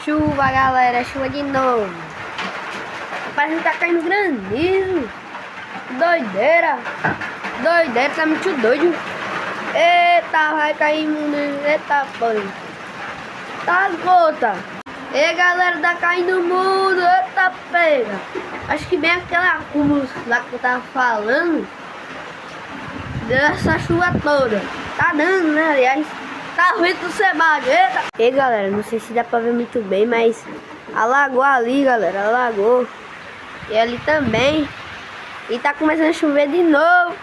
Chuva, galera, chuva de novo. Parece que tá caindo granizo. Doideira. Doideira, tá muito doido. Eita, vai cair mundo. Eita, porra. Tá gota. E galera, tá caindo mundo. Eita, pega. Acho que bem aquela acúmulo lá que eu tava falando. Dessa chuva toda. Tá dando, né, aliás. Tá vento do Sebade, eita! E galera, não sei se dá pra ver muito bem, mas alagou ali, galera, alagou. E ali também. E tá começando a chover de novo.